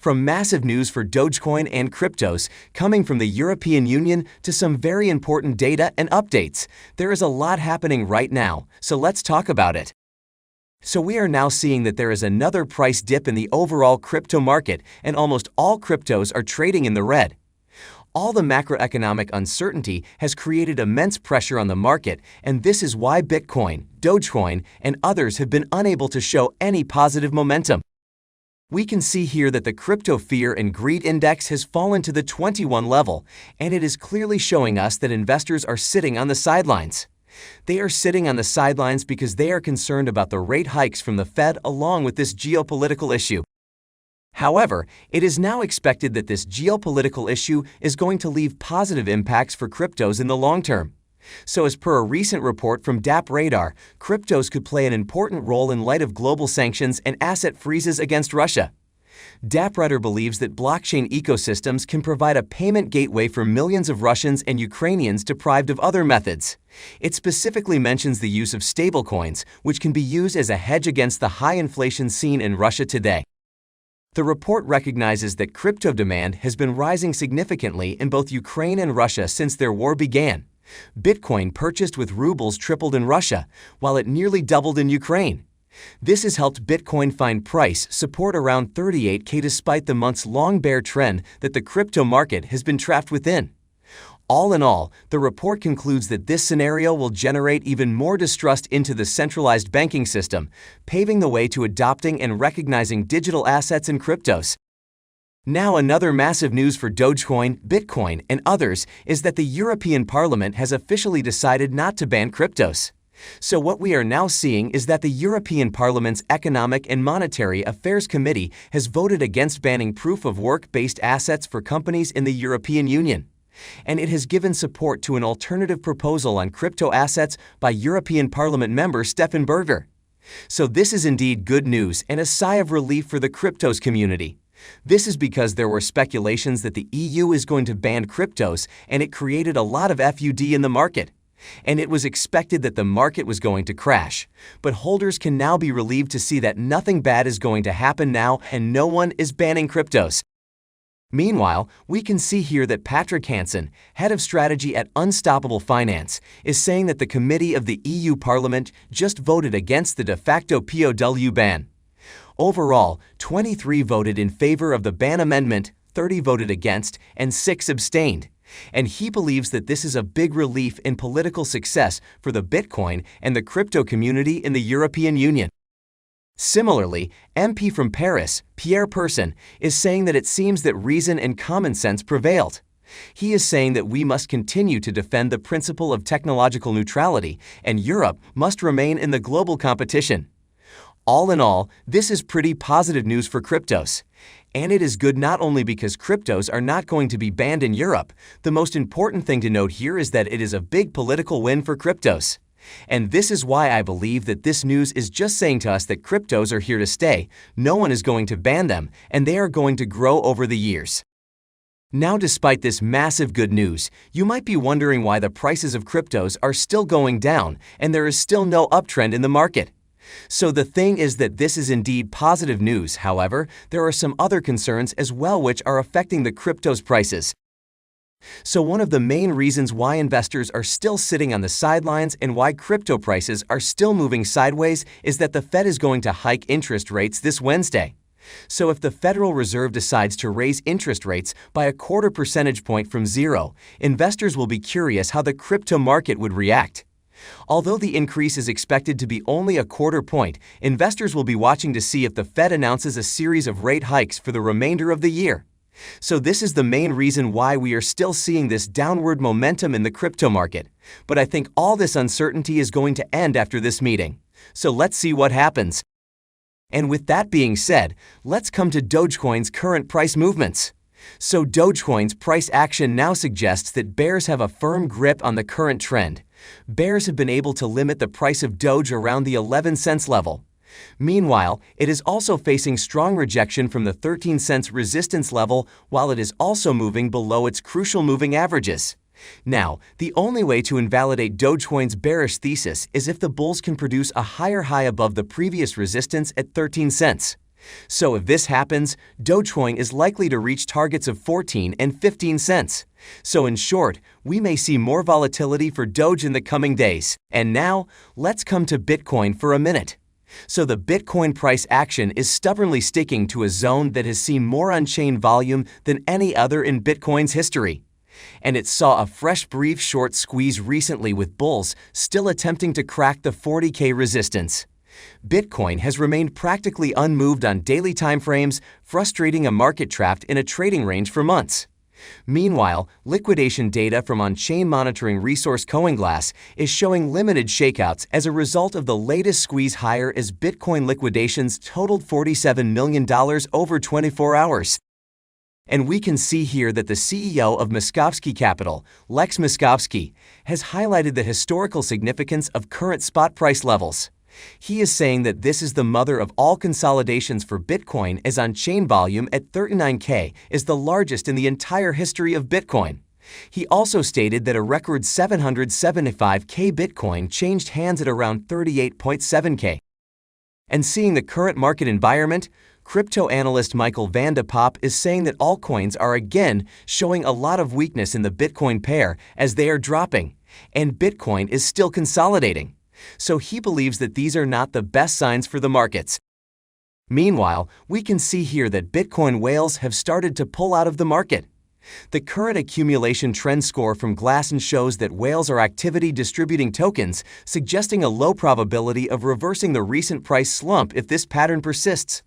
From massive news for Dogecoin and cryptos coming from the European Union to some very important data and updates, there is a lot happening right now, so let's talk about it. So we are now seeing that there is another price dip in the overall crypto market, and almost all cryptos are trading in the red. All the macroeconomic uncertainty has created immense pressure on the market, and this is why Bitcoin, Dogecoin, and others have been unable to show any positive momentum. We can see here that the crypto fear and greed index has fallen to the 21 level, and it is clearly showing us that investors are sitting on the sidelines. They are sitting on the sidelines because they are concerned about the rate hikes from the Fed along with this geopolitical issue. However, it is now expected that this geopolitical issue is going to leave positive impacts for cryptos in the long term. So as per a recent report from DappRadar, cryptos could play an important role in light of global sanctions and asset freezes against Russia. DappRadar believes that blockchain ecosystems can provide a payment gateway for millions of Russians and Ukrainians deprived of other methods. It specifically mentions the use of stablecoins, which can be used as a hedge against the high inflation seen in Russia today. The report recognizes that crypto demand has been rising significantly in both Ukraine and Russia since their war began. Bitcoin purchased with rubles tripled in Russia, while it nearly doubled in Ukraine. This has helped Bitcoin find price support around 38K despite the months-long bear trend that the crypto market has been trapped within. All in all, the report concludes that this scenario will generate even more distrust into the centralized banking system, paving the way to adopting and recognizing digital assets and cryptos. Now, another massive news for Dogecoin, Bitcoin, and others is that the European Parliament has officially decided not to ban cryptos. So what we are now seeing is that the European Parliament's Economic and Monetary Affairs Committee has voted against banning proof-of-work-based assets for companies in the European Union. And it has given support to an alternative proposal on crypto assets by European Parliament member Stefan Berger. So this is indeed good news and a sigh of relief for the cryptos community. This is because there were speculations that the EU is going to ban cryptos, and it created a lot of FUD in the market. And it was expected that the market was going to crash. But holders can now be relieved to see that nothing bad is going to happen now and no one is banning cryptos. Meanwhile, we can see here that Patrick Hansen, head of strategy at Unstoppable Finance, is saying that the committee of the EU Parliament just voted against the de facto POW ban. Overall, 23 voted in favor of the ban amendment, 30 voted against, and 6 abstained. And he believes that this is a big relief in political success for the Bitcoin and the crypto community in the European Union. Similarly, MP from Paris, Pierre Person, is saying that it seems that reason and common sense prevailed. He is saying that we must continue to defend the principle of technological neutrality, and Europe must remain in the global competition. All in all, this is pretty positive news for cryptos. And it is good not only because cryptos are not going to be banned in Europe. The most important thing to note here is that it is a big political win for cryptos. And this is why I believe that this news is just saying to us that cryptos are here to stay, no one is going to ban them, and they are going to grow over the years. Now, despite this massive good news, you might be wondering why the prices of cryptos are still going down and there is still no uptrend in the market. So the thing is that this is indeed positive news. However, there are some other concerns as well which are affecting the cryptos prices. So one of the main reasons why investors are still sitting on the sidelines and why crypto prices are still moving sideways is that the Fed is going to hike interest rates this Wednesday. So if the Federal Reserve decides to raise interest rates by a 1/4 percentage point from zero, investors will be curious how the crypto market would react. Although the increase is expected to be only a 1/4 point, investors will be watching to see if the Fed announces a series of rate hikes for the remainder of the year. So this is the main reason why we are still seeing this downward momentum in the crypto market. But I think all this uncertainty is going to end after this meeting. So let's see what happens. And with that being said, let's come to Dogecoin's current price movements. So Dogecoin's price action now suggests that bears have a firm grip on the current trend. Bears have been able to limit the price of Doge around the 11 cents level. Meanwhile, it is also facing strong rejection from the 13 cents resistance level, while it is also moving below its crucial moving averages. Now, the only way to invalidate Dogecoin's bearish thesis is if the bulls can produce a higher high above the previous resistance at 13 cents. So if this happens, Dogecoin is likely to reach targets of 14 and 15 cents. So in short, we may see more volatility for Doge in the coming days. And now, let's come to Bitcoin for a minute. So the Bitcoin price action is stubbornly sticking to a zone that has seen more on-chain volume than any other in Bitcoin's history. And it saw a fresh brief short squeeze recently with bulls still attempting to crack the 40K resistance. Bitcoin has remained practically unmoved on daily timeframes, frustrating a market trapped in a trading range for months. Meanwhile, liquidation data from on-chain monitoring resource CoinGlass is showing limited shakeouts as a result of the latest squeeze higher as Bitcoin liquidations totaled $47 million over 24 hours. And we can see here that the CEO of Moskovsky Capital, Lex Moskovsky, has highlighted the historical significance of current spot price levels. He is saying that this is the mother of all consolidations for Bitcoin, as on-chain volume at 39K is the largest in the entire history of Bitcoin. He also stated that a record 775K Bitcoin changed hands at around 38.7K. And seeing the current market environment, crypto analyst Michael van de Poppe is saying that altcoins are again showing a lot of weakness in the Bitcoin pair as they are dropping, and Bitcoin is still consolidating. So he believes that these are not the best signs for the markets. Meanwhile, we can see here that Bitcoin whales have started to pull out of the market. The current accumulation trend score from Glassn shows that whales are activity distributing tokens, suggesting a low probability of reversing the recent price slump if this pattern persists.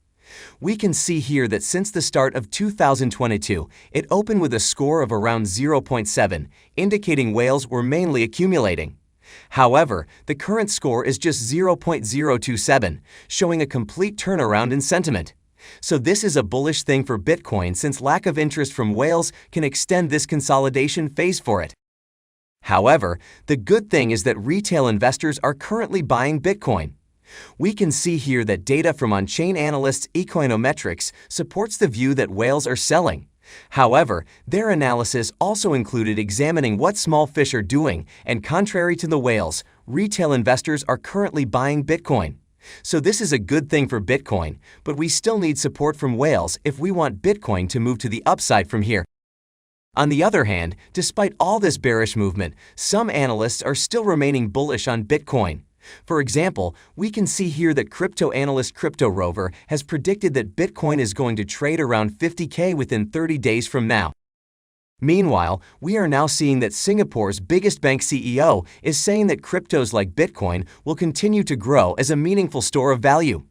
We can see here that since the start of 2022, it opened with a score of around 0.7, indicating whales were mainly accumulating. However, the current score is just 0.027, showing a complete turnaround in sentiment. So this is a bullish thing for Bitcoin, since lack of interest from whales can extend this consolidation phase for it. However, the good thing is that retail investors are currently buying Bitcoin. We can see here that data from on-chain analysts Ecoinometrics supports the view that whales are selling. However, their analysis also included examining what small fish are doing, and contrary to the whales, retail investors are currently buying Bitcoin. So this is a good thing for Bitcoin, but we still need support from whales if we want Bitcoin to move to the upside from here. On the other hand, despite all this bearish movement, some analysts are still remaining bullish on Bitcoin. For example, we can see here that crypto analyst Crypto Rover has predicted that Bitcoin is going to trade around 50K within 30 days from now. Meanwhile, we are now seeing that Singapore's biggest bank CEO is saying that cryptos like Bitcoin will continue to grow as a meaningful store of value.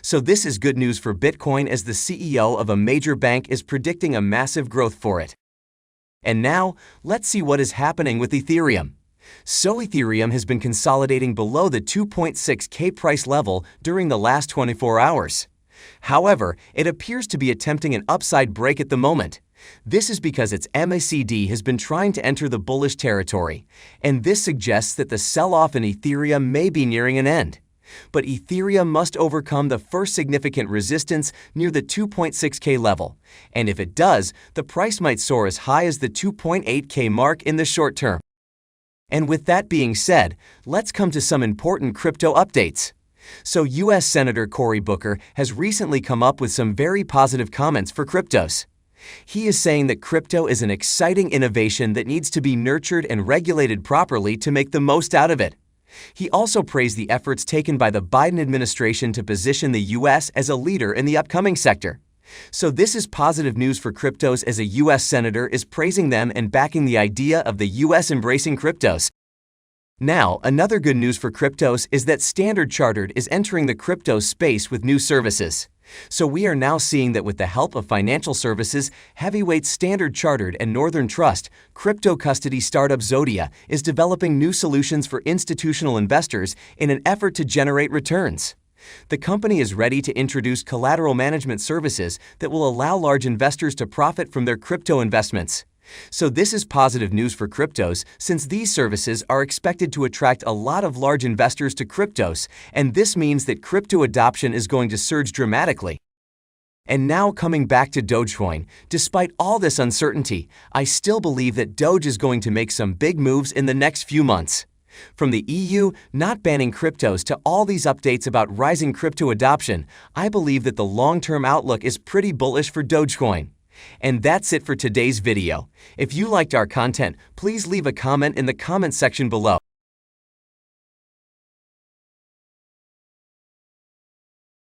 So this is good news for Bitcoin, as the CEO of a major bank is predicting a massive growth for it. And now, let's see what is happening with Ethereum. So Ethereum has been consolidating below the 2.6K price level during the last 24 hours. However, it appears to be attempting an upside break at the moment. This is because its MACD has been trying to enter the bullish territory, and this suggests that the sell-off in Ethereum may be nearing an end. But Ethereum must overcome the first significant resistance near the 2.6K level, and if it does, the price might soar as high as the 2.8K mark in the short term. And with that being said, let's come to some important crypto updates. So U.S. Senator Cory Booker has recently come up with some very positive comments for cryptos. He is saying that crypto is an exciting innovation that needs to be nurtured and regulated properly to make the most out of it. He also praised the efforts taken by the Biden administration to position the U.S. as a leader in the upcoming sector. So this is positive news for cryptos, as a U.S. senator is praising them and backing the idea of the U.S. embracing cryptos. Now, another good news for cryptos is that Standard Chartered is entering the crypto space with new services. So we are now seeing that with the help of financial services, heavyweight Standard Chartered and Northern Trust, crypto custody startup Zodia is developing new solutions for institutional investors in an effort to generate returns. The company is ready to introduce collateral management services that will allow large investors to profit from their crypto investments. So this is positive news for cryptos, since these services are expected to attract a lot of large investors to cryptos, and this means that crypto adoption is going to surge dramatically. And now, coming back to Dogecoin, despite all this uncertainty, I still believe that Doge is going to make some big moves in the next few months. From the EU not banning cryptos to all these updates about rising crypto adoption, I believe that the long-term outlook is pretty bullish for Dogecoin. And that's it for today's video. If you liked our content, please leave a comment in the comment section below.